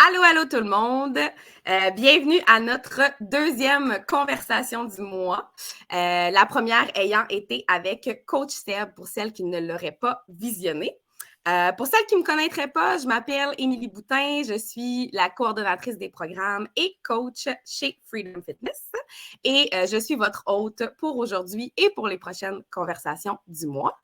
Allô, allô tout le monde. Bienvenue à notre deuxième conversation du mois. La première ayant été avec Coach Seb pour celles qui ne l'auraient pas visionné. Pour celles qui ne me connaîtraient pas, je m'appelle Émilie Boutin, je suis la coordonnatrice des programmes et coach chez Freedom Fitness et je suis votre hôte pour aujourd'hui et pour les prochaines conversations du mois.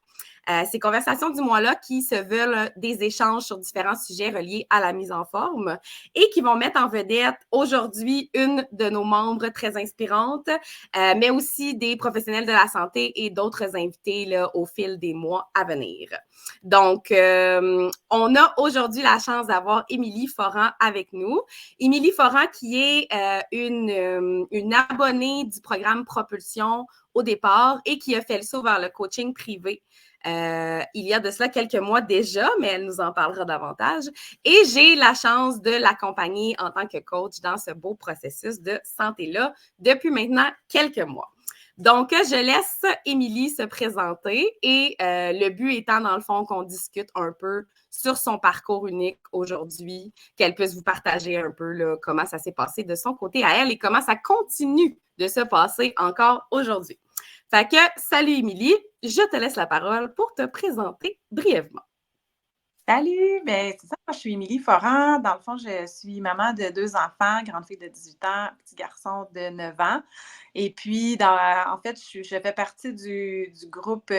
Ces conversations du mois-là qui se veulent des échanges sur différents sujets reliés à la mise en forme et qui vont mettre en vedette aujourd'hui une de nos membres très inspirantes, mais aussi des professionnels de la santé et d'autres invités là, au fil des mois à venir. Donc, on a aujourd'hui la chance d'avoir Émilie Foran avec nous. Émilie Foran qui est une abonnée du programme Propulsion au départ et qui a fait le saut vers le coaching privé. Il y a de cela quelques mois déjà, mais elle nous en parlera davantage. Et j'ai la chance de l'accompagner en tant que coach dans ce beau processus de santé-là depuis maintenant quelques mois. Donc, je laisse Émilie se présenter et le but étant, dans le fond, qu'on discute un peu sur son parcours unique aujourd'hui, qu'elle puisse vous partager un peu là, comment ça s'est passé de son côté à elle et comment ça continue de se passer encore aujourd'hui. Fait que, salut Émilie, je te laisse la parole pour te présenter brièvement. Salut, bien c'est ça, moi je suis Émilie Foran. Dans le fond, je suis maman de 2 enfants, grande fille de 18 ans, petit garçon de 9 ans. Et puis, en fait, je fais partie du groupe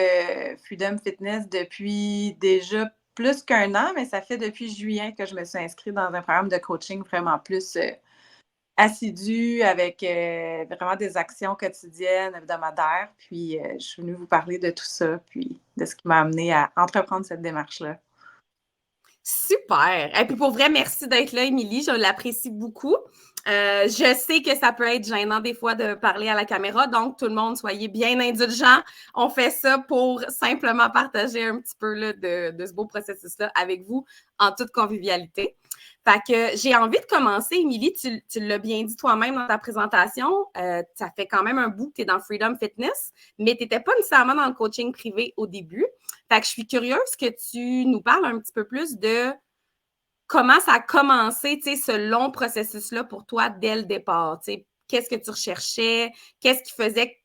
Freedom Fitness depuis déjà plus qu'un an, mais ça fait depuis juillet que je me suis inscrite dans un programme de coaching vraiment plus assidu, avec vraiment des actions quotidiennes, hebdomadaires. Puis, je suis venue vous parler de tout ça, puis de ce qui m'a amenée à entreprendre cette démarche-là. Super! Et puis pour vrai, merci d'être là, Émilie. Je l'apprécie beaucoup. Je sais que ça peut être gênant des fois de parler à la caméra, donc tout le monde, soyez bien indulgents. On fait ça pour simplement partager un petit peu là, de ce beau processus-là avec vous en toute convivialité. Fait que j'ai envie de commencer, Émilie, tu l'as bien dit toi-même dans ta présentation, ça fait quand même un bout que tu es dans Freedom Fitness, mais tu n'étais pas nécessairement dans le coaching privé au début. Fait que je suis curieuse que tu nous parles un petit peu plus de comment ça a commencé, tu sais, ce long processus-là pour toi dès le départ. Tu sais, qu'est-ce que tu recherchais? Qu'est-ce qui faisait que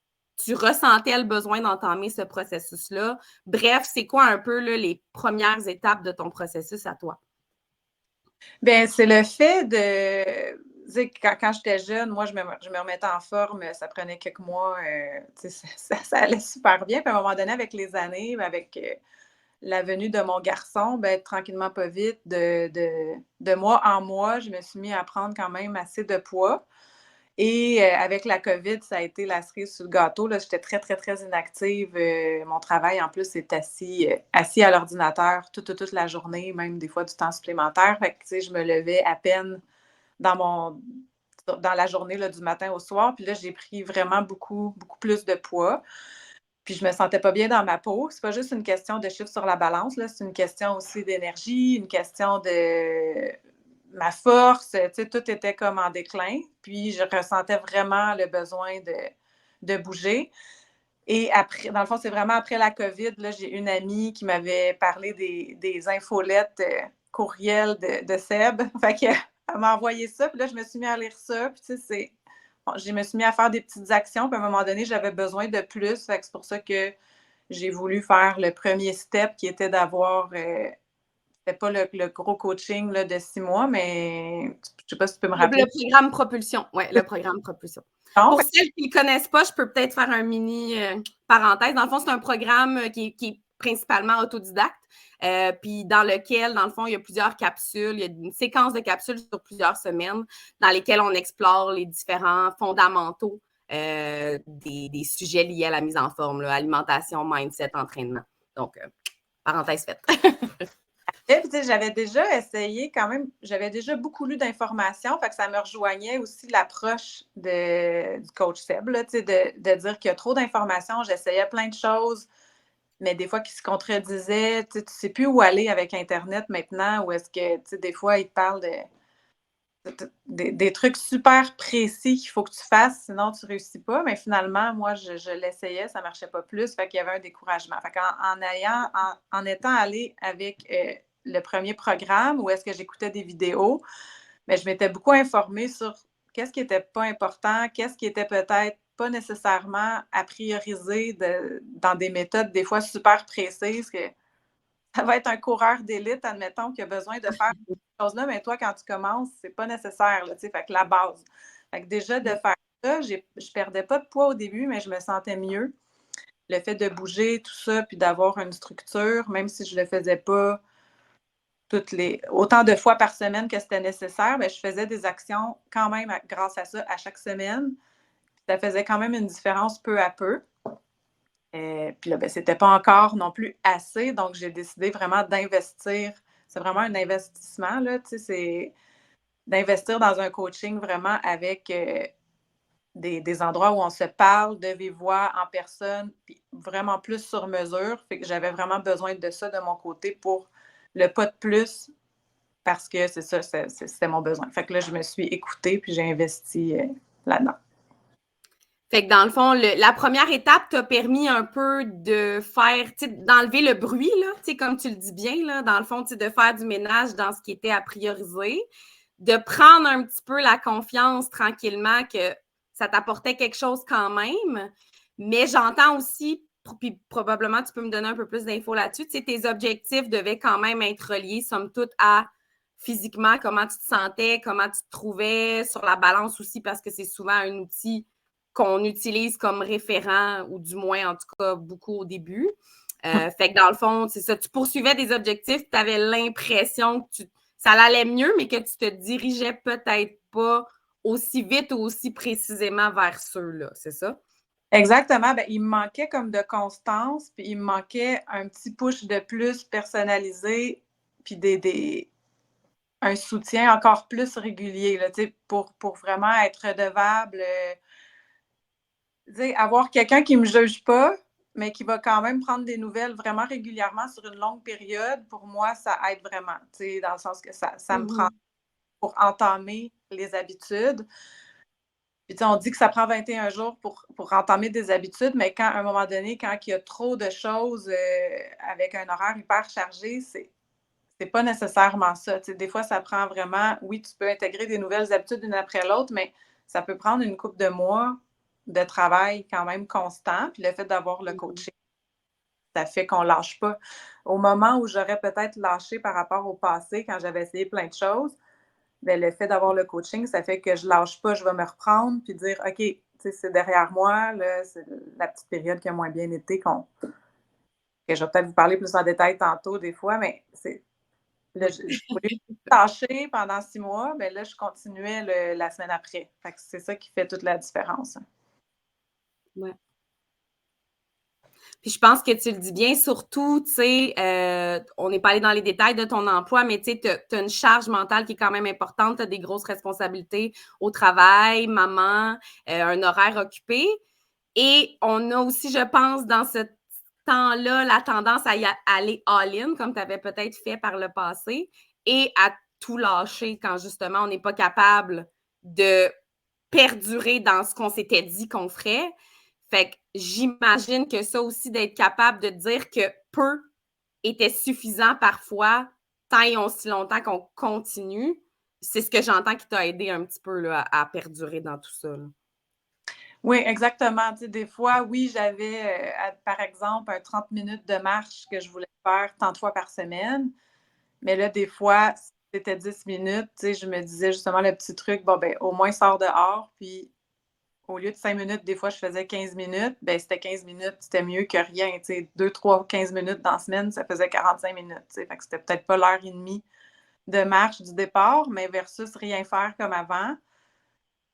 tu ressentais le besoin d'entamer ce processus-là? Bref, c'est quoi un peu là, les premières étapes de ton processus à toi? Bien, c'est le fait de. Tu sais, quand j'étais jeune, moi, je me remettais en forme, ça prenait quelques mois, tu sais, ça allait super bien. Puis à un moment donné, avec les années, avec la venue de mon garçon, bien, tranquillement, pas vite, de mois en mois, je me suis mis à prendre quand même assez de poids. Et avec la COVID, ça a été la cerise sur le gâteau. Là, j'étais très, très, très inactive. Mon travail, en plus, est assis à l'ordinateur toute la journée, même des fois du temps supplémentaire. Fait que, tu sais, je me levais à peine dans la journée, là, du matin au soir. Puis là, j'ai pris vraiment beaucoup, beaucoup plus de poids. Puis je me sentais pas bien dans ma peau. C'est pas juste une question de chiffres sur la balance, là. C'est une question aussi d'énergie, une question de ma force. Tu sais, tout était comme en déclin. Puis je ressentais vraiment le besoin de bouger. Et après, dans le fond, c'est vraiment après la COVID, là, j'ai une amie qui m'avait parlé des infolettes courriels de Seb. Fait qu'elle m'a envoyé ça. Puis là, je me suis mis à lire ça. Puis tu sais, bon, je me suis mis à faire des petites actions. Puis à un moment donné, j'avais besoin de plus. Fait que c'est pour ça que j'ai voulu faire le premier step qui était d'avoir. C'était pas le gros coaching là, de 6 mois, mais je sais pas si tu peux me rappeler. Le programme Propulsion. Oui, le programme Propulsion. Non, Pour celles qui ne le connaissent pas, je peux peut-être faire un mini parenthèse. Dans le fond, c'est un programme qui est principalement autodidacte, puis dans lequel, dans le fond, il y a plusieurs capsules. Il y a une séquence de capsules sur plusieurs semaines dans lesquelles on explore les différents fondamentaux des sujets liés à la mise en forme, là, alimentation, mindset, entraînement. Donc, parenthèse faite. et puis, tu sais, j'avais déjà essayé quand même, j'avais déjà beaucoup lu d'informations, fait que ça me rejoignait aussi l'approche du coach Seb, là, tu sais, de dire qu'il y a trop d'informations. J'essayais plein de choses, mais des fois qui se contredisaient. Tu sais, tu sais plus où aller avec Internet maintenant, ou est-ce que, tu sais, des fois, ils te parlent des trucs super précis qu'il faut que tu fasses, sinon tu réussis pas. Mais finalement, moi, je l'essayais, ça marchait pas plus, fait qu'il y avait un découragement. Fait en étant allée avec le premier programme où est-ce que j'écoutais des vidéos, mais je m'étais beaucoup informée sur qu'est-ce qui n'était pas important, qu'est-ce qui était peut-être pas nécessairement à prioriser dans des méthodes des fois super précises, que ça va être un coureur d'élite, admettons, qui a besoin de faire ces choses-là, mais toi, quand tu commences, c'est pas nécessaire, là, tu sais, fait que la base. Fait que déjà, de faire ça, je perdais pas de poids au début, mais je me sentais mieux. Le fait de bouger, tout ça, puis d'avoir une structure, même si je le faisais pas autant de fois par semaine que c'était nécessaire, bien, je faisais des actions quand même grâce à ça à chaque semaine. Ça faisait quand même une différence peu à peu. Puis là, ben, c'était pas encore non plus assez, donc j'ai décidé vraiment d'investir. C'est vraiment un investissement, là, tu sais, c'est d'investir dans un coaching vraiment avec des endroits où on se parle de vive voix, en personne, puis vraiment plus sur mesure. Fait que j'avais vraiment besoin de ça de mon côté pour le pas de plus, parce que c'est ça, c'était mon besoin. Fait que là, je me suis écoutée, puis j'ai investi là-dedans. Fait que dans le fond, la première étape t'a permis un peu de faire, tu sais, d'enlever le bruit, là, tu sais, comme tu le dis bien, là, dans le fond, tu sais, de faire du ménage dans ce qui était à prioriser, de prendre un petit peu la confiance tranquillement que ça t'apportait quelque chose quand même. Mais j'entends aussi, puis probablement tu peux me donner un peu plus d'infos là-dessus, tu sais, tes objectifs devaient quand même être reliés, somme toute, à physiquement, comment tu te sentais, comment tu te trouvais, sur la balance aussi, parce que c'est souvent un outil qu'on utilise comme référent, ou du moins, en tout cas, beaucoup au début. Fait que dans le fond, c'est ça, tu poursuivais des objectifs, tu avais l'impression que ça allait mieux, mais que tu te dirigeais peut-être pas aussi vite ou aussi précisément vers ceux-là, c'est ça? Exactement. Ben, il me manquait comme de constance, puis il me manquait un petit push de plus personnalisé, puis un soutien encore plus régulier, là, pour vraiment être redevable. Avoir quelqu'un qui ne me juge pas, mais qui va quand même prendre des nouvelles vraiment régulièrement sur une longue période, pour moi, ça aide vraiment. Dans le sens que ça me prend pour entamer les habitudes. Puis, on dit que ça prend 21 jours pour entamer des habitudes, mais à un moment donné, quand il y a trop de choses avec un horaire hyper chargé, c'est pas nécessairement ça. Des fois, ça prend vraiment, oui, tu peux intégrer des nouvelles habitudes une après l'autre, mais ça peut prendre une couple de mois de travail quand même constant. Puis le fait d'avoir le coaching, ça fait qu'on lâche pas. Au moment où j'aurais peut-être lâché par rapport au passé, quand j'avais essayé plein de choses, bien, le fait d'avoir le coaching, ça fait que je lâche pas, je vais me reprendre puis dire, OK, c'est derrière moi, là, c'est la petite période qui a moins bien été, que je vais peut-être vous parler plus en détail tantôt des fois, mais là, je voulais tâcher pendant 6 mois, mais là, je continuais la semaine après. Fait que c'est ça qui fait toute la différence. Ouais. Puis je pense que tu le dis bien, surtout, tu sais, on n'est pas allé dans les détails de ton emploi, mais tu sais, tu as une charge mentale qui est quand même importante, tu as des grosses responsabilités au travail, maman, un horaire occupé. Et on a aussi, je pense, dans ce temps-là, la tendance à aller all-in, comme tu avais peut-être fait par le passé, et à tout lâcher quand justement on n'est pas capable de perdurer dans ce qu'on s'était dit qu'on ferait. Fait que j'imagine que ça aussi, d'être capable de dire que peu était suffisant parfois, tant et aussi longtemps qu'on continue, c'est ce que j'entends qui t'a aidé un petit peu là, à perdurer dans tout ça. Là. Oui, exactement. Des fois, oui, j'avais, par exemple, un 30 minutes de marche que je voulais faire tant de fois par semaine. Mais là, des fois, c'était 10 minutes. Je me disais justement le petit truc, bon, ben, au moins sors dehors. Puis, au lieu de 5 minutes, des fois, je faisais 15 minutes. Ben, c'était 15 minutes, c'était mieux que rien. 2, 3, 15 minutes dans la semaine, ça faisait 45 minutes. Fait que c'était peut-être pas l'heure et demie de marche du départ, mais versus rien faire comme avant.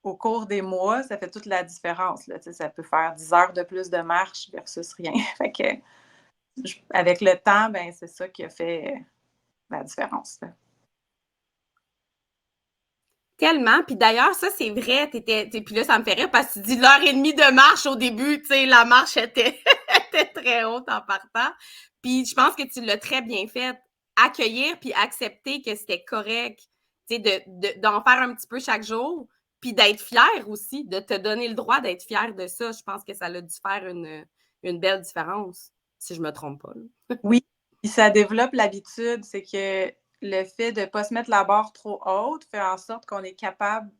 Au cours des mois, ça fait toute la différence. Là, ça peut faire 10 heures de plus de marche versus rien. Fait que, avec le temps, ben, c'est ça qui a fait la différence. Là. Tellement. Puis d'ailleurs, ça, c'est vrai. Puis là, ça me fait rire parce que tu dis l'heure et demie de marche au début. Tu sais, la marche était, était très haute en partant. Puis je pense que tu l'as très bien fait. Accueillir puis accepter que c'était correct. Tu sais, d'en faire un petit peu chaque jour. Puis d'être fier aussi, de te donner le droit d'être fier de ça. Je pense que ça a dû faire une belle différence, si je me trompe pas. Oui, puis ça développe l'habitude. C'est que le fait de ne pas se mettre la barre trop haute fait en sorte qu'on est capable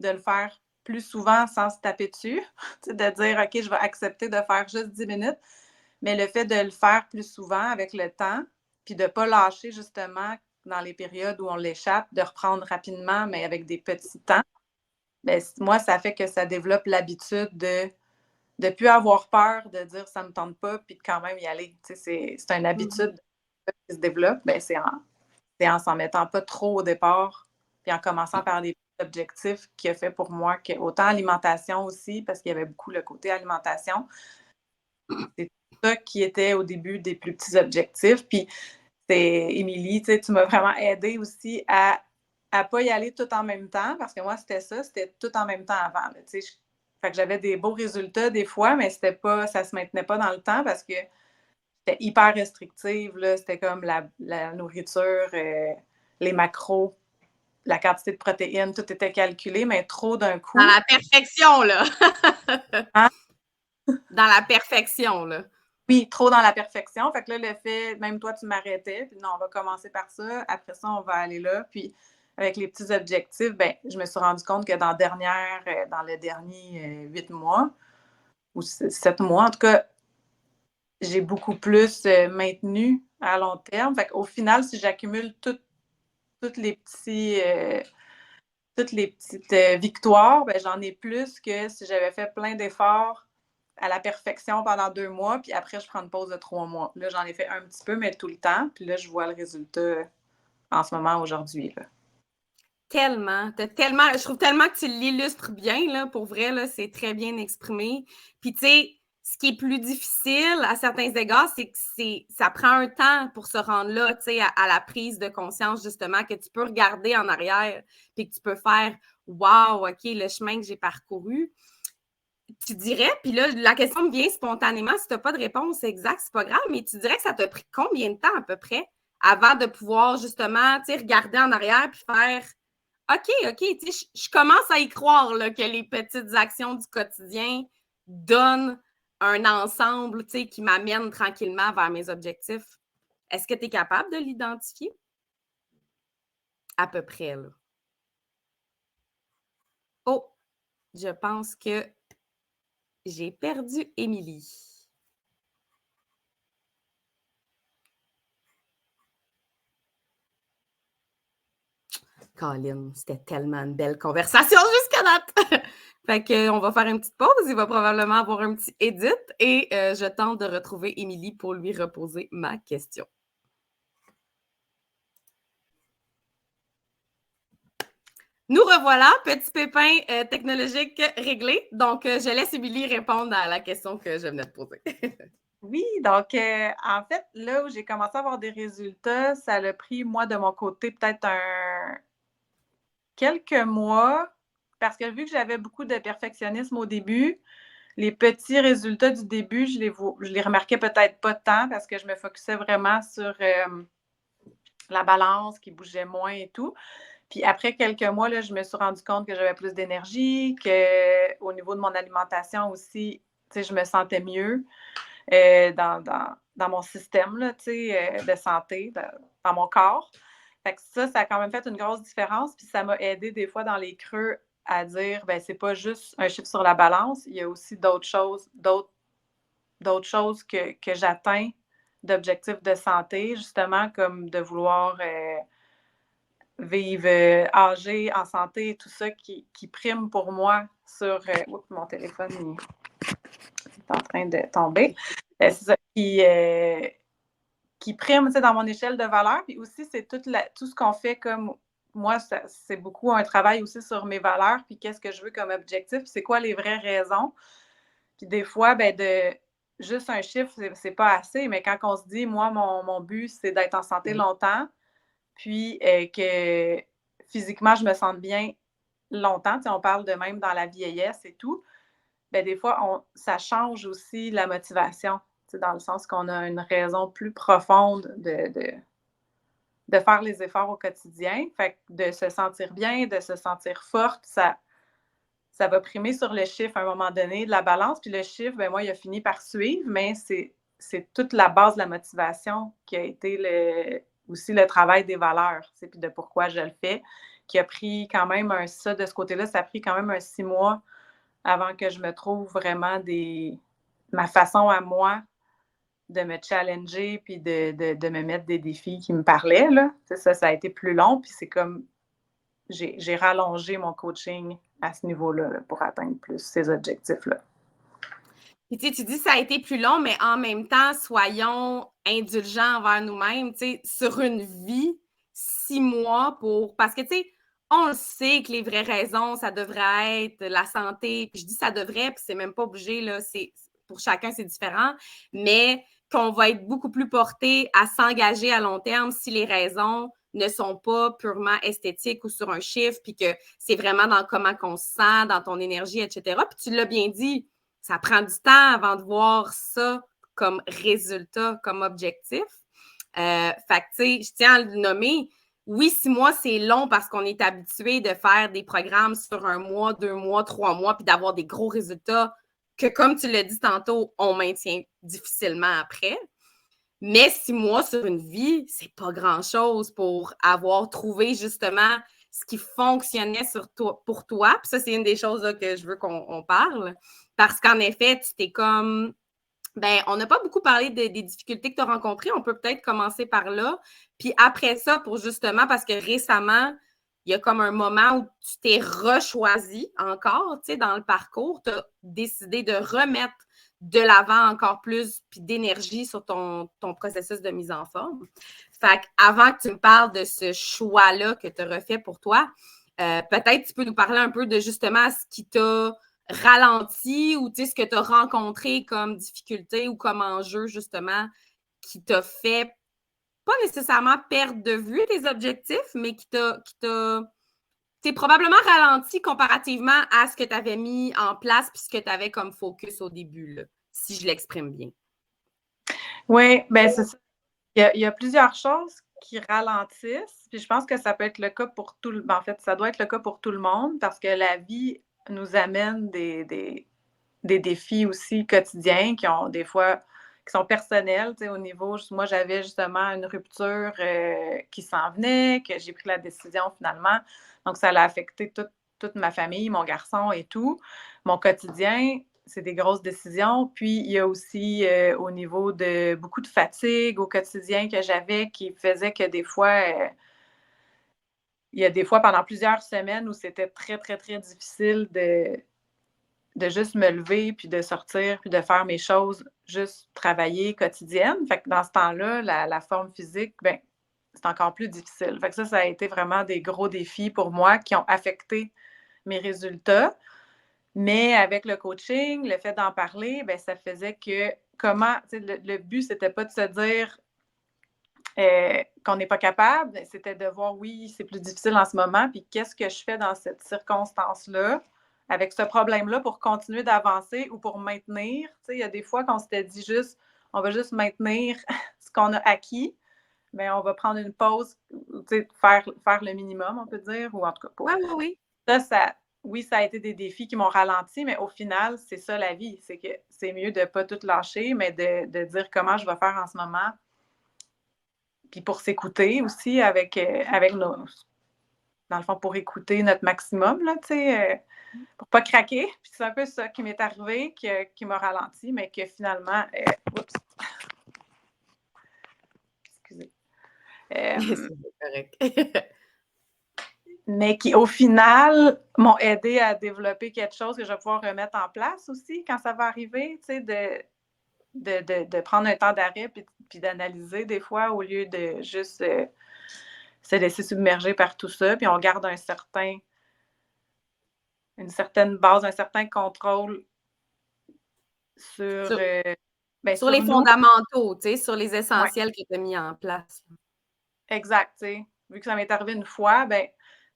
de le faire plus souvent sans se taper dessus. De dire, OK, je vais accepter de faire juste 10 minutes. Mais le fait de le faire plus souvent avec le temps, puis de ne pas lâcher justement dans les périodes où on l'échappe, de reprendre rapidement, mais avec des petits temps, bien, moi, ça fait que ça développe l'habitude de ne plus avoir peur de dire ça ne me tente pas, puis de quand même y aller. C'est une habitude qui se développe. Bien, c'est en s'en mettant pas trop au départ, puis en commençant par des objectifs qui a fait pour moi que autant alimentation aussi, parce qu'il y avait beaucoup le côté alimentation. C'est ça qui était au début des plus petits objectifs. Puis c'est Émilie, tu m'as vraiment aidé aussi à pas y aller tout en même temps, parce que moi, c'était tout en même temps avant. Fait que j'avais des beaux résultats des fois, mais ça se maintenait pas dans le temps parce que c'était hyper restrictive. Là. C'était comme la nourriture, les macros, la quantité de protéines, tout était calculé, mais trop d'un coup. Dans la perfection, là. Hein? Dans la perfection, là. Oui, trop dans la perfection. Fait que là, le fait, même toi, tu m'arrêtais, puis non, on va commencer par ça. Après ça, on va aller là. Puis avec les petits objectifs, ben, je me suis rendu compte que dans le dernier 8 mois, ou 7 mois, en tout cas, j'ai beaucoup plus maintenu à long terme. Fait qu'au final, si j'accumule toutes les petites victoires, ben, j'en ai plus que si j'avais fait plein d'efforts à la perfection pendant 2 mois, puis après, je prends une pause de 3 mois. Là, j'en ai fait un petit peu, mais tout le temps. Puis là, je vois le résultat en ce moment, aujourd'hui. Là. Tellement. Je trouve tellement que tu l'illustres bien, là, pour vrai, là, c'est très bien exprimé. Puis, tu sais, ce qui est plus difficile à certains égards, c'est que ça prend un temps pour se rendre là, tu sais, à la prise de conscience, justement, que tu peux regarder en arrière, puis que tu peux faire « Wow, OK, le chemin que j'ai parcouru ». Tu dirais, puis là, la question me vient spontanément, si tu n'as pas de réponse exacte, c'est pas grave, mais tu dirais que ça t'a pris combien de temps à peu près avant de pouvoir justement, tu sais, regarder en arrière puis faire OK, tu sais, je commence à y croire là, que les petites actions du quotidien donnent un ensemble, tu sais, qui m'amène tranquillement vers mes objectifs. Est-ce que tu es capable de l'identifier? À peu près, là. Oh, je pense que j'ai perdu Émilie. Colin, c'était tellement une belle conversation jusqu'à date. Fait qu'on va faire une petite pause. Il va probablement avoir un petit edit et je tente de retrouver Émilie pour lui reposer ma question. Nous revoilà, petit pépin technologique réglé. Donc, je laisse Émilie répondre à la question que je venais de poser. Oui, donc en fait, là où j'ai commencé à avoir des résultats, ça l'a pris, moi, de mon côté, peut-être quelques mois, parce que vu que j'avais beaucoup de perfectionnisme au début, les petits résultats du début, je les remarquais peut-être pas tant parce que je me focusais vraiment sur la balance qui bougeait moins et tout. Puis après quelques mois, là, je me suis rendu compte que j'avais plus d'énergie, qu'au niveau de mon alimentation aussi, je me sentais mieux dans mon système là, de santé, dans mon corps. Fait que ça a quand même fait une grosse différence. Puis ça m'a aidé des fois dans les creux à dire, ben c'est pas juste un chiffre sur la balance, il y a aussi d'autres choses que j'atteins d'objectifs de santé, justement, comme de vouloir vivre âgé, en santé, tout ça qui prime pour moi sur... oups, mon téléphone est en train de tomber. C'est ça qui prime dans mon échelle de valeur. Puis aussi, c'est tout ce qu'on fait comme... Moi, c'est beaucoup un travail aussi sur mes valeurs, puis qu'est-ce que je veux comme objectif, puis c'est quoi les vraies raisons. Puis des fois, ben juste un chiffre, c'est pas assez, mais quand on se dit, moi, mon but, c'est d'être en santé longtemps, puis que physiquement, je me sente bien longtemps, on parle de même dans la vieillesse et tout, ben des fois, ça change aussi la motivation, dans le sens qu'on a une raison plus profonde de faire les efforts au quotidien. Fait que de se sentir bien, de se sentir forte, ça va primer sur le chiffre à un moment donné de la balance. Puis le chiffre, ben moi, il a fini par suivre, mais c'est toute la base de la motivation qui a été aussi le travail des valeurs, tu sais, puis de pourquoi je le fais, qui a pris quand même ça, de ce côté-là, ça a pris quand même un 6 mois avant que je me trouve vraiment ma façon à moi de me challenger puis de me mettre des défis qui me parlaient, là. Tu sais, ça a été plus long, puis c'est comme j'ai rallongé mon coaching à ce niveau-là là, pour atteindre plus ces objectifs-là. Puis tu dis que ça a été plus long, mais en même temps, soyons indulgents envers nous-mêmes. Sur une vie, 6 mois pour. Parce que, tu sais, on le sait que les vraies raisons, ça devrait être la santé. Puis je dis ça devrait, puis c'est même pas obligé, là. Pour chacun, c'est différent. Mais qu'on va être beaucoup plus porté à s'engager à long terme si les raisons ne sont pas purement esthétiques ou sur un chiffre, puis que c'est vraiment dans comment qu'on se sent, dans ton énergie, etc. Puis tu l'as bien dit, ça prend du temps avant de voir ça comme résultat, comme objectif. Fait que, tu sais, je tiens à le nommer. Oui, 6 mois, c'est long parce qu'on est habitué de faire des programmes sur 1 mois, 2 mois, 3 mois, puis d'avoir des gros résultats que, comme tu l'as dit tantôt, on maintient difficilement après. Mais 6 mois sur une vie, c'est pas grand-chose pour avoir trouvé justement ce qui fonctionnait pour toi. Puis ça, c'est une des choses là, que je veux qu'on parle. Parce qu'en effet, tu t'es comme. Ben, on n'a pas beaucoup parlé des difficultés que tu as rencontrées. On peut peut-être commencer par là. Puis après ça, pour justement, parce que récemment, il y a comme un moment où tu t'es rechoisi encore, tu sais, dans le parcours. Tu as décidé de remettre de l'avant encore plus, puis d'énergie sur ton processus de mise en forme. Fait qu'avant que tu me parles de ce choix-là que tu as refait pour toi, peut-être tu peux nous parler un peu de justement ce qui t'a ralenti ou ce que tu as rencontré comme difficulté ou comme enjeu justement qui t'a fait pas nécessairement perdre de vue tes objectifs, mais qui t'es probablement ralenti comparativement à ce que tu avais mis en place puis ce que tu avais comme focus au début, là, si je l'exprime bien. Oui, bien c'est ça. Il y a plusieurs choses qui ralentissent, puis je pense que ça peut être le cas pour tout le monde. En fait, ça doit être le cas pour tout le monde parce que la vie nous amène des défis aussi quotidiens qui ont des fois qui sont personnels, tu sais, au niveau, moi j'avais justement une rupture qui s'en venait, que j'ai pris la décision finalement, donc ça a affecté toute ma famille, mon garçon et tout. Mon quotidien, c'est des grosses décisions. Puis, il y a aussi au niveau de beaucoup de fatigue au quotidien que j'avais qui faisait que des fois, il y a des fois pendant plusieurs semaines où c'était très, très, très difficile de juste me lever, puis de sortir, puis de faire mes choses, juste travailler quotidienne. Fait que dans ce temps-là, la forme physique, ben c'est encore plus difficile. Fait que ça a été vraiment des gros défis pour moi qui ont affecté mes résultats. Mais avec le coaching, le fait d'en parler, ben ça faisait que le but, c'était pas de se dire qu'on n'est pas capable, c'était de voir, oui, c'est plus difficile en ce moment, puis qu'est-ce que je fais dans cette circonstance-là, avec ce problème-là, pour continuer d'avancer ou pour maintenir. Tu sais, il y a des fois qu'on s'était dit juste, on va juste maintenir ce qu'on a acquis, mais on va prendre une pause, tu sais, faire le minimum, on peut dire, ou en tout cas, Oui. oui, ça a été des défis qui m'ont ralenti, mais au final, c'est ça la vie. C'est que c'est mieux de ne pas tout lâcher, mais de dire comment je vais faire en ce moment. Puis pour s'écouter aussi avec nos. Dans le fond, pour écouter notre maximum, là, tu sais, pour pas craquer. Puis c'est un peu ça qui m'est arrivé, qui m'a ralenti, mais que finalement. Oups. Excusez. C'est correct. Mais qui, au final, m'ont aidé à développer quelque chose que je vais pouvoir remettre en place aussi quand ça va arriver, tu sais, de prendre un temps d'arrêt puis d'analyser des fois au lieu de juste se laisser submerger par tout ça. Puis on garde une certaine base, un certain contrôle sur, sur les nous. fondamentaux, sur les Ouais, essentiels que tu as mis en place. exact. T'sais. Vu que ça m'est arrivé une fois, ben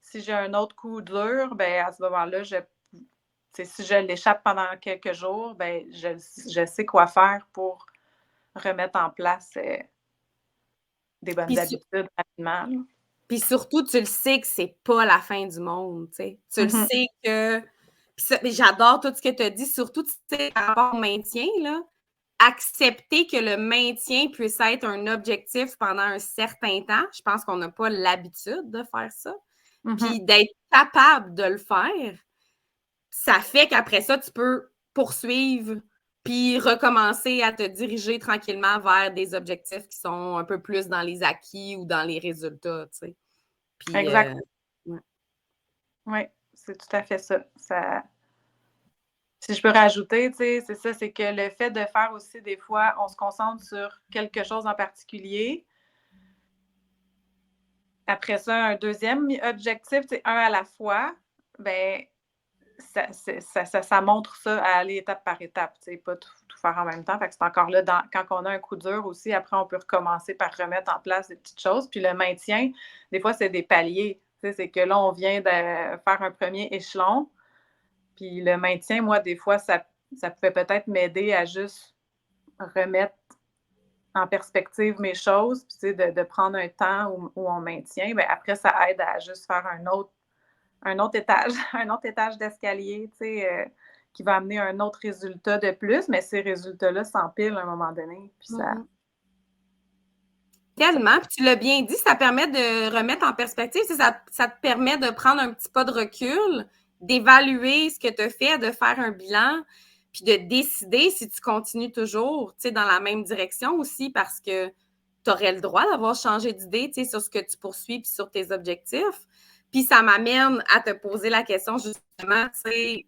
si j'ai un autre coup dur, ben à ce moment-là, si je l'échappe pendant quelques jours, ben je sais quoi faire pour remettre en place des bonnes Puis, habitudes rapidement. Là. puis surtout, tu le sais que c'est pas la fin du monde, tu sais. Tu le sais que... Puis j'adore tout ce que tu as dit, surtout, tu sais, par rapport au maintien, là. accepter que le maintien puisse être un objectif pendant un certain temps. Je pense qu'on n'a pas l'habitude de faire ça. Puis d'être capable de le faire, ça fait qu'après ça, tu peux poursuivre puis recommencer à te diriger tranquillement vers des objectifs qui sont un peu plus dans les acquis ou dans les résultats, tu sais. Puis, Exact. ouais. Oui, c'est tout à fait ça. Si je peux rajouter, tu sais, c'est ça, c'est que le fait de faire aussi, des fois, on se concentre sur quelque chose en particulier. Après ça, un deuxième objectif, c'est un à la fois, ben ça montre ça à aller étape par étape, tu sais, pas tout faire en même temps. Fait que c'est encore là, quand on a un coup dur aussi, après, on peut recommencer par remettre en place des petites choses. Puis le maintien, des fois, c'est des paliers. Tu sais, c'est que là, on vient de faire un premier échelon. Puis le maintien, moi, des fois, ça pouvait peut-être m'aider à juste remettre en perspective mes choses, puis tu sais, de prendre un temps où on maintient. Bien, après, ça aide à juste faire un autre étage, un autre étage d'escalier, tu sais, qui va amener un autre résultat de plus, mais ces résultats-là s'empilent à un moment donné. Puis Tellement, puis tu l'as bien dit, ça permet de remettre en perspective, ça te permet de prendre un petit pas de recul, d'évaluer ce que tu as fait, de faire un bilan, puis de décider si tu continues toujours, tu sais, dans la même direction aussi, parce que tu aurais le droit d'avoir changé d'idée, tu sais, sur ce que tu poursuis puis sur tes objectifs. Puis ça m'amène à te poser la question, justement, tu sais,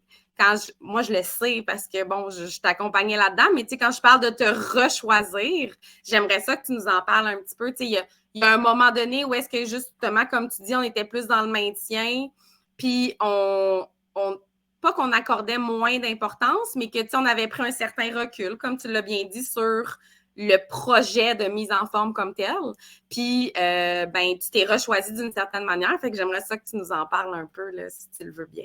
moi, je le sais parce que, bon, je t'accompagnais là-dedans, mais tu sais, quand je parle de te rechoisir, j'aimerais ça que tu nous en parles un petit peu. Tu sais, il y a un moment donné où est-ce que, justement, comme tu dis, on était plus dans le maintien, puis pas qu'on accordait moins d'importance, mais que, tu sais, on avait pris un certain recul, comme tu l'as bien dit, sur le projet de mise en forme comme tel. Puis, ben, tu t'es rechoisi d'une certaine manière. Fait que j'aimerais ça que tu nous en parles un peu, là, si tu le veux bien.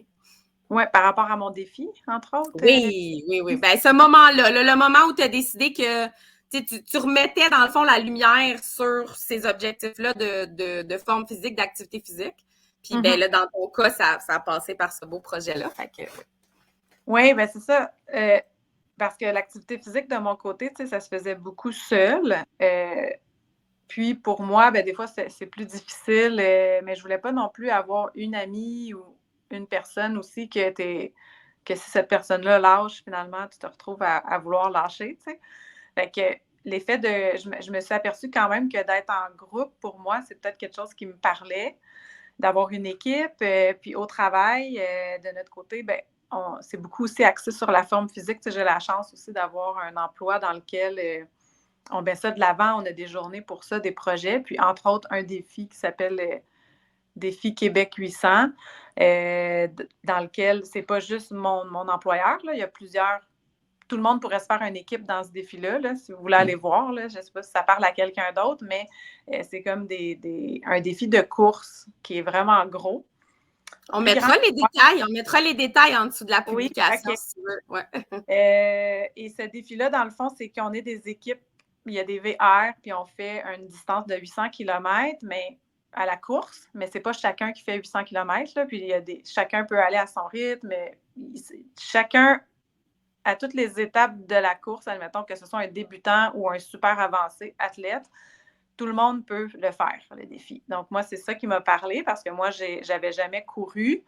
Oui, par rapport à mon défi, entre autres. Oui, oui, oui. Ben, ce moment-là, le moment où tu as décidé que tu remettais, dans le fond, la lumière sur ces objectifs-là de forme physique, d'activité physique. Puis, ben là, dans ton cas, ça a passé par ce beau projet-là. Fait que, oui, ben c'est ça. Parce que l'activité physique, de mon côté, tu sais, ça se faisait beaucoup seul. Puis pour moi, ben, des fois, c'est plus difficile, mais je voulais pas non plus avoir une amie ou une personne aussi que si cette personne-là lâche, finalement, tu te retrouves à vouloir lâcher, tu sais. Fait que l'effet de... Je me suis aperçue quand même que d'être en groupe, pour moi, c'est peut-être quelque chose qui me parlait, d'avoir une équipe. Puis au travail, de notre côté, ben, c'est beaucoup aussi axé sur la forme physique. Tu sais, j'ai la chance aussi d'avoir un emploi dans lequel on met ça de l'avant, on a des journées pour ça, des projets. Puis, entre autres, un défi qui s'appelle Défi Québec 800, dans lequel c'est pas juste mon employeur, là, il y a plusieurs. Tout le monde pourrait se faire une équipe dans ce défi-là, là, si vous voulez aller voir. Là, je ne sais pas si ça parle à quelqu'un d'autre, mais c'est comme un défi de course qui est vraiment gros. on mettra les détails en dessous de la Oui, publication, OK. si tu veux. Ouais. Et ce défi-là, dans le fond, c'est qu'on est des équipes, il y a des VR, puis on fait une distance de 800 km, mais à la course, mais c'est pas chacun qui fait 800 km, là, puis chacun peut aller à son rythme, mais chacun, à toutes les étapes de la course, admettons que ce soit un débutant ou un super avancé athlète, tout le monde peut le faire, le défi. Donc, moi, c'est ça qui m'a parlé parce que moi, j'avais jamais couru.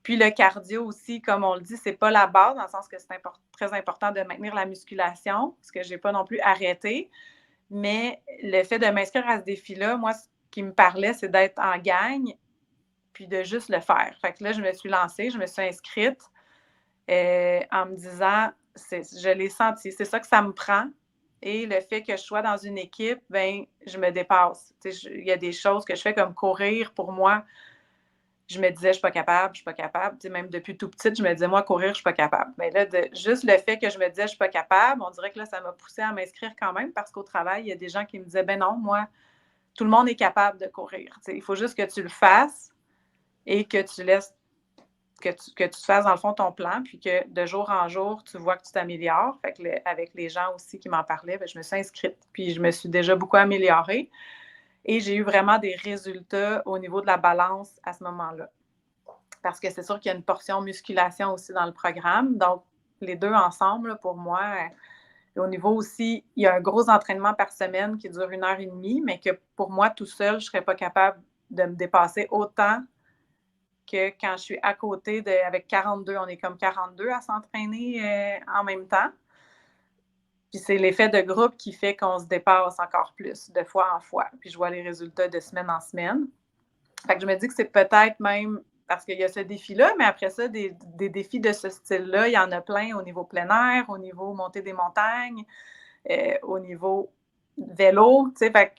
Puis le cardio aussi, comme on le dit, c'est pas la base, dans le sens que c'est très important de maintenir la musculation, parce que j'ai pas non plus arrêté. Mais le fait de m'inscrire à ce défi-là, moi, ce qui me parlait, c'est d'être en gang, puis de juste le faire. Fait que là, je me suis lancée, je me suis inscrite en me disant, je l'ai senti, c'est ça que ça me prend. Et le fait que je sois dans une équipe, ben, je me dépasse. Il y a des choses que je fais comme courir pour moi. Je me disais, je suis pas capable, je suis pas capable. Tu sais, même depuis tout petite, je me disais, moi, courir, je suis pas capable. Mais là, juste le fait que je me disais, je suis pas capable, on dirait que là, ça m'a poussée à m'inscrire quand même parce qu'au travail, il y a des gens qui me disaient, ben non, moi, tout le monde est capable de courir. Tu sais, il faut juste que tu le fasses et que tu laisses, que tu fasses dans le fond ton plan, puis que de jour en jour, tu vois que tu t'améliores. Fait que avec les gens aussi qui m'en parlaient, ben, je me suis inscrite. Puis je me suis déjà beaucoup améliorée. Et j'ai eu vraiment des résultats au niveau de la balance à ce moment-là. Parce que c'est sûr qu'il y a une portion musculation aussi dans le programme. Donc, les deux ensemble, là, pour moi, Et au niveau aussi, il y a un gros entraînement par semaine qui dure 1 heure et demie, mais que pour moi, tout seul, je ne serais pas capable de me dépasser autant que quand je suis à côté avec 42. On est comme 42 à s'entraîner en même temps. Puis c'est l'effet de groupe qui fait qu'on se dépasse encore plus, de fois en fois. Puis je vois les résultats de semaine en semaine. Fait que je me dis que c'est peut-être même parce qu'il y a ce défi-là, mais après ça, des défis de ce style-là, il y en a plein au niveau plein air, au niveau montée des montagnes, au niveau vélo, tu sais, fait que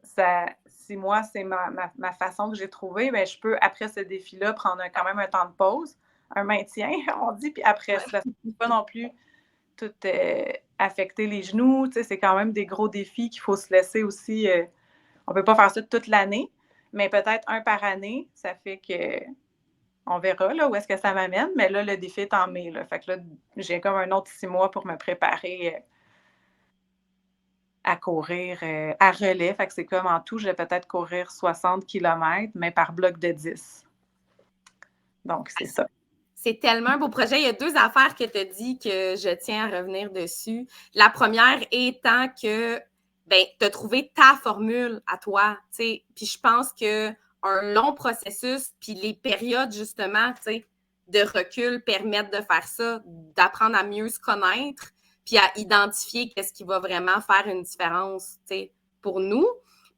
ça, si moi, c'est ma façon que j'ai trouvée, bien, je peux, après ce défi-là, prendre quand même un temps de pause, un maintien, on dit, puis après, ça ne pas non plus tout affecter les genoux, tu sais, c'est quand même des gros défis qu'il faut se laisser aussi, on ne peut pas faire ça toute l'année, mais peut-être un par année, ça fait que on verra là, où est-ce que ça m'amène, mais là, le défi est en mai. Là, fait que là, j'ai comme un autre 6 mois pour me préparer à courir à relais. Fait que c'est comme en tout, je vais peut-être courir 60 km, mais par bloc de 10. Donc, c'est ça. C'est tellement un beau projet. Il y a 2 affaires que tu as dit que je tiens à revenir dessus. La première étant que tu as trouvé ta formule à toi. T'sais. Puis je pense qu'un long processus, puis les périodes justement de recul permettent de faire ça, d'apprendre à mieux se connaître, puis à identifier qu'est-ce qui va vraiment faire une différence pour nous.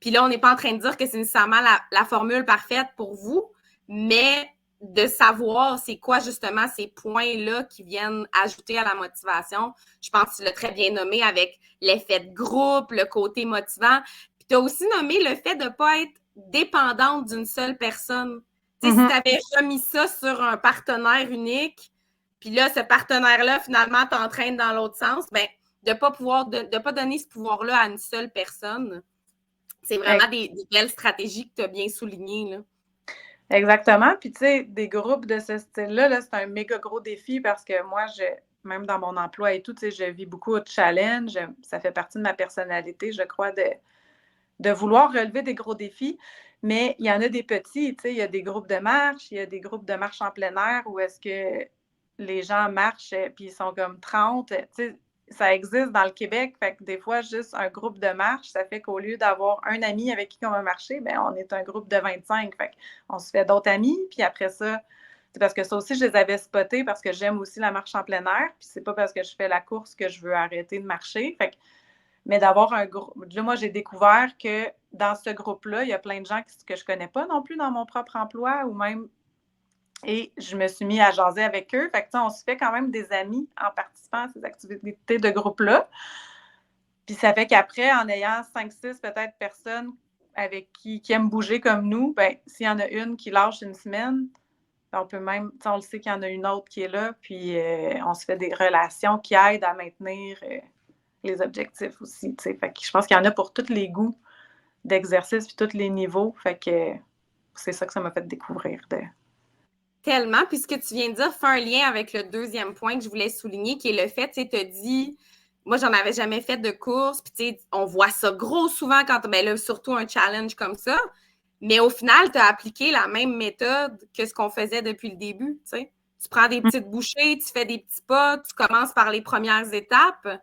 Puis là, on n'est pas en train de dire que c'est nécessairement la formule parfaite pour vous, mais de savoir c'est quoi justement ces points-là qui viennent ajouter à la motivation. Je pense que tu l'as très bien nommé avec l'effet de groupe, le côté motivant. Puis tu as aussi nommé le fait de ne pas être dépendante d'une seule personne. Tu sais, si tu avais remis ça sur un partenaire unique, puis là, ce partenaire-là, finalement, t'entraîne dans l'autre sens, ben, de ne pas donner ce pouvoir-là à une seule personne. C'est vraiment des belles stratégies que tu as bien soulignées, là. Exactement. Puis, tu sais, des groupes de ce style-là, là, c'est un méga gros défi parce que moi, même dans mon emploi et tout, tu sais, je vis beaucoup de challenges. Ça fait partie de ma personnalité, je crois, de vouloir relever des gros défis. Mais il y en a des petits, tu sais, il y a des groupes de marche, il y a des groupes de marche en plein air où est-ce que les gens marchent puis ils sont comme 30. Tu sais, ça existe dans le Québec. Fait que des fois, juste un groupe de marche, ça fait qu'au lieu d'avoir un ami avec qui on va marcher, bien, on est un groupe de 25. Fait qu'on se fait d'autres amis. Puis après ça, c'est parce que ça aussi, je les avais spotés parce que j'aime aussi la marche en plein air. Puis c'est pas parce que je fais la course que je veux arrêter de marcher. Fait que, mais d'avoir un groupe. Là, moi, j'ai découvert que dans ce groupe-là, il y a plein de gens que je connais pas non plus dans mon propre emploi ou même. Et je me suis mis à jaser avec eux. Fait que, on se fait quand même des amis en participant à ces activités de groupe-là. Puis ça fait qu'après, en ayant 5-6 peut-être personnes avec qui aiment bouger comme nous, ben s'il y en a une qui lâche une semaine, ben, on peut même, on le sait qu'il y en a une autre qui est là, puis on se fait des relations qui aident à maintenir les objectifs aussi. Fait que je pense qu'il y en a pour tous les goûts d'exercice puis tous les niveaux. Fait que c'est ça que ça m'a fait découvrir. Tellement. Puis ce que tu viens de dire fait un lien avec le deuxième point que je voulais souligner, qui est le fait, tu sais, te dit, moi, j'en avais jamais fait de course, puis tu sais, on voit ça gros souvent quand, ben là, surtout un challenge comme ça, mais au final, tu as appliqué la même méthode que ce qu'on faisait depuis le début, tu sais. Tu prends des petites bouchées, tu fais des petits pas, tu commences par les premières étapes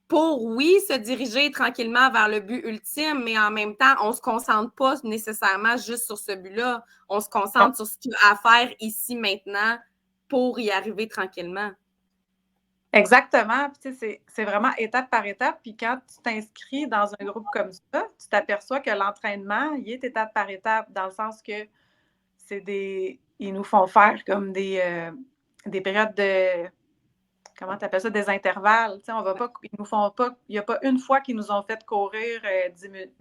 pour, oui, se diriger tranquillement vers le but ultime, mais en même temps, on ne se concentre pas nécessairement juste sur ce but-là. On se concentre sur ce qu'il y a à faire ici, maintenant, pour y arriver tranquillement. Exactement. Puis, tu sais, c'est vraiment étape par étape. Puis quand tu t'inscris dans un groupe comme ça, tu t'aperçois que l'entraînement, il est étape par étape, dans le sens que ils nous font faire comme des périodes de, comment tu appelles ça, des intervalles. Tu sais, on va pas, ils nous font pas, il n'y a pas une fois qu'ils nous ont fait courir 10 minutes,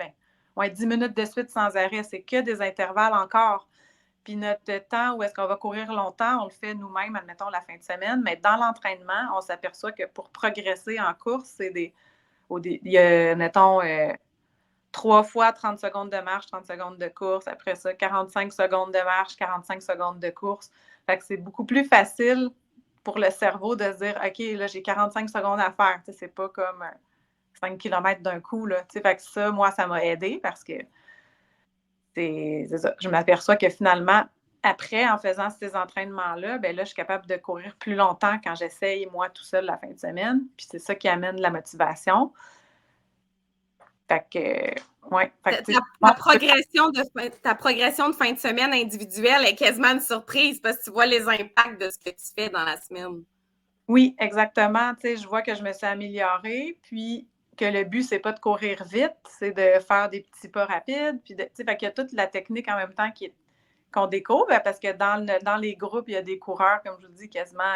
10 minutes de suite sans arrêt. C'est que des intervalles encore. Puis notre temps où est-ce qu'on va courir longtemps, on le fait nous-mêmes, admettons, la fin de semaine. Mais dans l'entraînement, on s'aperçoit que pour progresser en course, il y a, mettons, 3 fois 30 secondes de marche, 30 secondes de course. Après ça, 45 secondes de marche, 45 secondes de course. Fait que c'est beaucoup plus facile pour le cerveau de se dire, OK, là, j'ai 45 secondes à faire. Tu sais, c'est pas comme 5 km d'un coup, là. Tu sais, fait que ça, moi, ça m'a aidé parce que c'est ça. Je m'aperçois que finalement, après, en faisant ces entraînements-là, ben là, je suis capable de courir plus longtemps quand j'essaye, moi, tout seul, la fin de semaine. Puis c'est ça qui amène la motivation. Fait que, ouais. Fait que, Ta progression de fin de semaine individuelle est quasiment une surprise parce que tu vois les impacts de ce que tu fais dans la semaine. Oui, exactement. Tu sais, je vois que je me suis améliorée, puis que le but, c'est pas de courir vite, c'est de faire des petits pas rapides. Puis, tu sais, fait qu'il y a toute la technique en même temps qu'on découvre, parce que dans les groupes, il y a des coureurs, comme je vous dis, quasiment,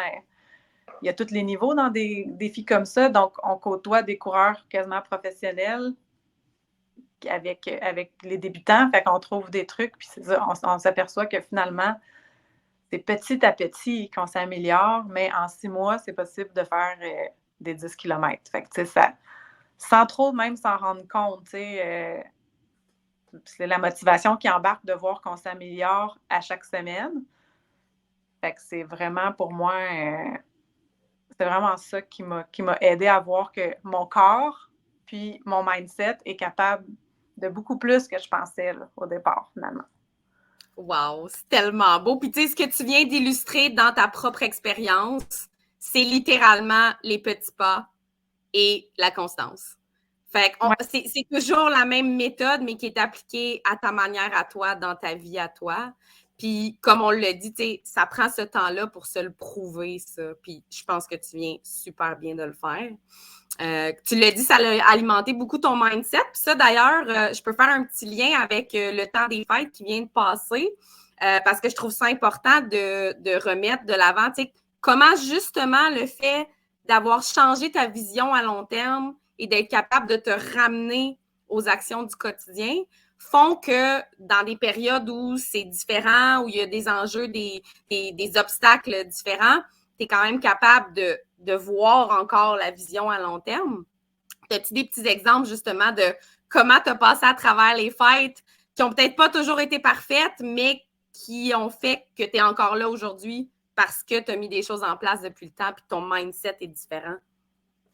il y a tous les niveaux dans des défis comme ça. Donc, on côtoie des coureurs quasiment professionnels avec les débutants. Fait qu'on trouve des trucs, puis c'est ça, on s'aperçoit que finalement, c'est petit à petit qu'on s'améliore, mais en 6 mois, c'est possible de faire des 10 kilomètres. Fait que, tu sais, ça, sans trop même s'en rendre compte, tu sais, c'est la motivation qui embarque de voir qu'on s'améliore à chaque semaine. Fait que c'est vraiment pour moi, c'est vraiment ça qui m'a aidé à voir que mon corps puis mon mindset est capable de beaucoup plus que je pensais là, au départ, finalement. Wow, c'est tellement beau. Puis tu sais, ce que tu viens d'illustrer dans ta propre expérience, c'est littéralement les petits pas et la constance. Fait que Ouais. c'est toujours la même méthode, mais qui est appliquée à ta manière à toi, dans ta vie à toi. Puis, comme on l'a dit, tu sais, ça prend ce temps-là pour se le prouver, ça. Puis, je pense que tu viens super bien de le faire. Tu l'as dit, ça a alimenté beaucoup ton mindset. Puis ça, d'ailleurs, je peux faire un petit lien avec le temps des fêtes qui vient de passer, parce que je trouve ça important de remettre de l'avant. Tu sais, comment justement le fait d'avoir changé ta vision à long terme et d'être capable de te ramener aux actions du quotidien font que dans des périodes où c'est différent, où il y a des enjeux, des obstacles différents, tu es quand même capable de voir encore la vision à long terme. As-tu des petits exemples justement de comment tu as passé à travers les fêtes qui n'ont peut-être pas toujours été parfaites, mais qui ont fait que tu es encore là aujourd'hui parce que tu as mis des choses en place depuis le temps et que ton mindset est différent?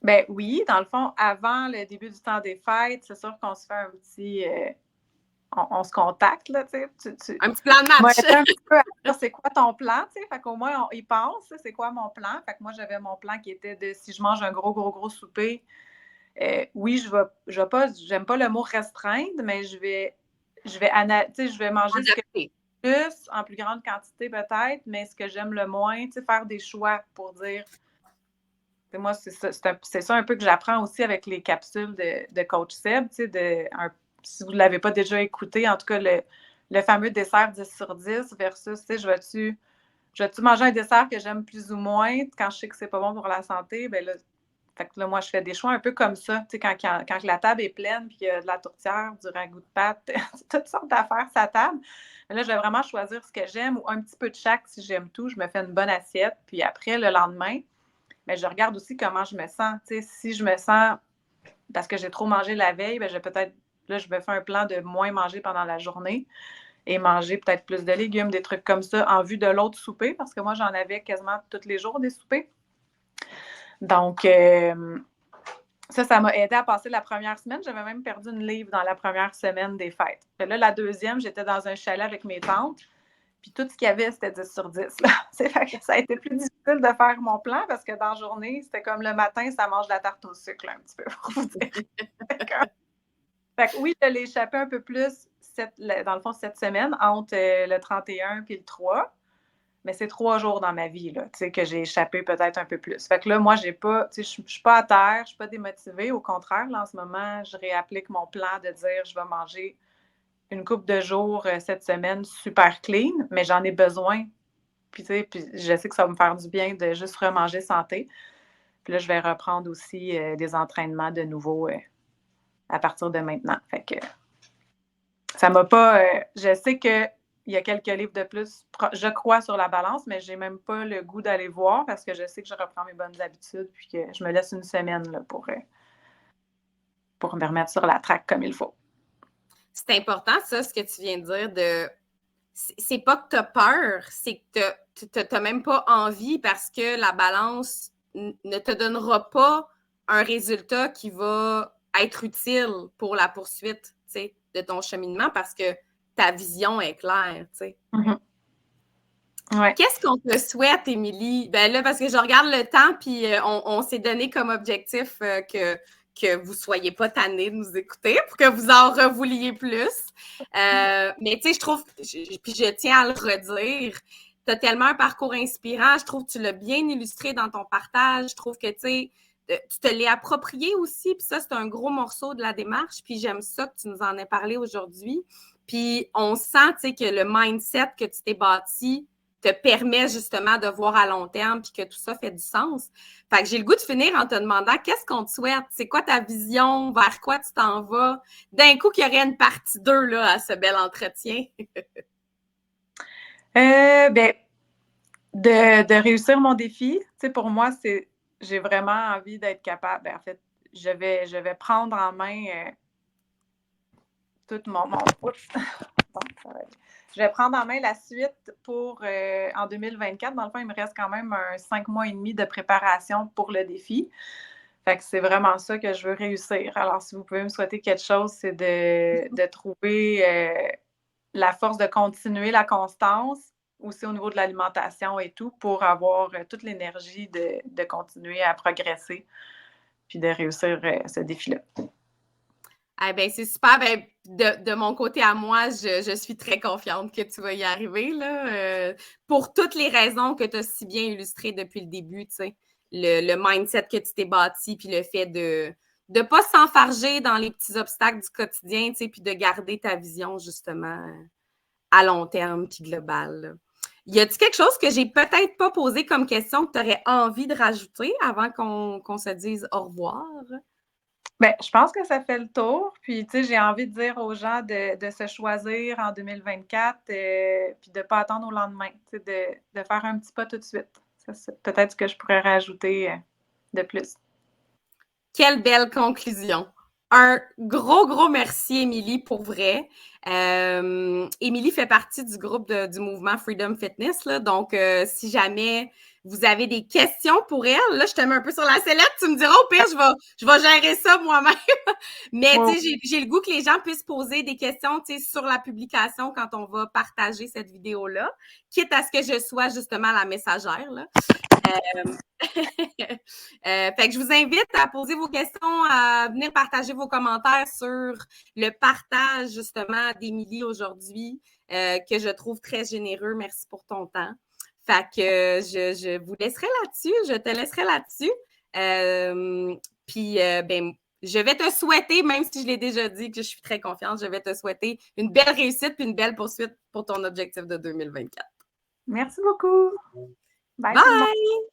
Ben oui, dans le fond, avant le début du temps des fêtes, c'est sûr qu'on se fait un petit. On se contacte, là, tu sais. Un petit plan de Tu m'as match. aidé un petit peu à dire c'est quoi ton plan, tu sais. Fait qu'au moins, il pense, c'est quoi mon plan. Fait que moi, j'avais mon plan qui était de si je mange un gros souper, oui, j'aime pas le mot restreindre, mais je vais, tu sais, je vais manger ce que plus, en plus grande quantité peut-être, mais ce que j'aime le moins, tu sais, faire des choix pour dire. Moi, c'est ça un peu que j'apprends aussi avec les capsules de Coach Seb, tu sais, si vous ne l'avez pas déjà écouté, en tout cas, le fameux dessert 10 sur 10 versus, tu sais, je vais-tu manger un dessert que j'aime plus ou moins quand je sais que c'est pas bon pour la santé? Ben là, fait que là, moi, je fais des choix un peu comme ça, tu sais, quand la table est pleine, puis qu'il y a de la tourtière, du ragoût de pâte, toutes sortes d'affaires sur la table. Mais là, je vais vraiment choisir ce que j'aime ou un petit peu de chaque si j'aime tout. Je me fais une bonne assiette, puis après, le lendemain, mais je regarde aussi comment je me sens. Tu sais, si je me sens parce que j'ai trop mangé la veille, ben, je me fais un plan de moins manger pendant la journée et manger peut-être plus de légumes, des trucs comme ça, en vue de l'autre souper, parce que moi, j'en avais quasiment tous les jours des soupers. Donc, ça m'a aidé à passer la première semaine. J'avais même perdu une livre dans la première semaine des fêtes. Et là, la deuxième, j'étais dans un chalet avec mes tantes. Puis tout ce qu'il y avait, c'était 10 sur 10. Fait que ça a été plus difficile de faire mon plan parce que dans la journée, c'était comme le matin, ça mange de la tarte au sucre, là, un petit peu, pour vous dire. Fait que oui, je l'ai échappé un peu plus, dans le fond, cette semaine, entre le 31 et le 3. Mais c'est 3 jours dans ma vie, là, tu sais, que j'ai échappé peut-être un peu plus. Fait que là, moi, j'ai pas, tu sais, je suis pas à terre, je suis pas démotivée. Au contraire, là, en ce moment, je réapplique mon plan de dire, je vais manger une couple de jours cette semaine super clean, mais j'en ai besoin. Puis, tu sais, puis je sais que ça va me faire du bien de juste remanger santé. Puis là, je vais reprendre aussi des entraînements de nouveau à partir de maintenant. Fait que ça m'a pas. Je sais qu'il y a quelques livres de plus, je crois, sur la balance, mais j'ai même pas le goût d'aller voir parce que je sais que je reprends mes bonnes habitudes puis que je me laisse une semaine là, pour me remettre sur la traque comme il faut. C'est important, ça, ce que tu viens de dire. C'est pas que tu as peur, c'est que tu n'as même pas envie parce que la balance ne te donnera pas un résultat qui va être utile pour la poursuite de ton cheminement parce que ta vision est claire. Mm-hmm. Ouais. Qu'est-ce qu'on te souhaite, Émilie? Ben là, parce que je regarde le temps, puis on s'est donné comme objectif que vous ne soyez pas tannés de nous écouter pour que vous en revouliez plus. Mais tu sais, je trouve, puis je tiens à le redire, tu as tellement un parcours inspirant. Je trouve que tu l'as bien illustré dans ton partage. Je trouve que, tu sais, tu te l'es approprié aussi, puis ça, c'est un gros morceau de la démarche. Puis j'aime ça que tu nous en aies parlé aujourd'hui. Puis on sent, tu sais, que le mindset que tu t'es bâti te permet justement de voir à long terme puis que tout ça fait du sens. Fait que j'ai le goût de finir en te demandant qu'est-ce qu'on te souhaite? C'est quoi ta vision? Vers quoi tu t'en vas? D'un coup, qu'il y aurait une partie 2 là, à ce bel entretien. Ben, de réussir mon défi. Tu sais, pour moi, j'ai vraiment envie d'être capable. Ben, en fait, je vais prendre en main tout oups. Bon, ça va être. Je vais prendre en main la suite pour en 2024. Dans le fond, il me reste quand même 5 mois et demi de préparation pour le défi. Fait que c'est vraiment ça que je veux réussir. Alors, si vous pouvez me souhaiter quelque chose, c'est de trouver la force de continuer la constance, aussi au niveau de l'alimentation et tout, pour avoir toute l'énergie de continuer à progresser puis de réussir ce défi-là. Ah ben, c'est super. Ben, de mon côté à moi, je suis très confiante que tu vas y arriver, là, pour toutes les raisons que tu as si bien illustrées depuis le début, tu sais. Le mindset que tu t'es bâti, puis le fait de ne pas s'enfarger dans les petits obstacles du quotidien, tu sais, puis de garder ta vision, justement, à long terme, puis globale, là. Y a-t-il quelque chose que j'ai peut-être pas posé comme question que tu aurais envie de rajouter avant qu'on se dise au revoir? Bien, je pense que ça fait le tour. Puis, tu sais, j'ai envie de dire aux gens de se choisir en 2024 puis de ne pas attendre au lendemain, tu sais, de faire un petit pas tout de suite. Ça, c'est peut-être ce que je pourrais rajouter de plus. Quelle belle conclusion. Un gros, gros merci, Émilie, pour vrai. Émilie fait partie du groupe du mouvement Freedom Fitness. Là, donc, si jamais vous avez des questions pour elle, là, je te mets un peu sur la sellette, tu me diras au pire, je vais gérer ça moi-même. Mais Wow. tu sais, j'ai le goût que les gens puissent poser des questions tu sais, sur la publication quand on va partager cette vidéo-là, quitte à ce que je sois justement la messagère. Là. Fait que je vous invite à poser vos questions, à venir partager vos commentaires sur le partage justement d'Émilie aujourd'hui, que je trouve très généreux. Merci pour ton temps. Fait que je vous laisserai là-dessus, je te laisserai là-dessus. Puis, ben, je vais te souhaiter, même si je l'ai déjà dit que je suis très confiante, je vais te souhaiter une belle réussite puis une belle poursuite pour ton objectif de 2024. Merci beaucoup. Bye tout le monde. Bye!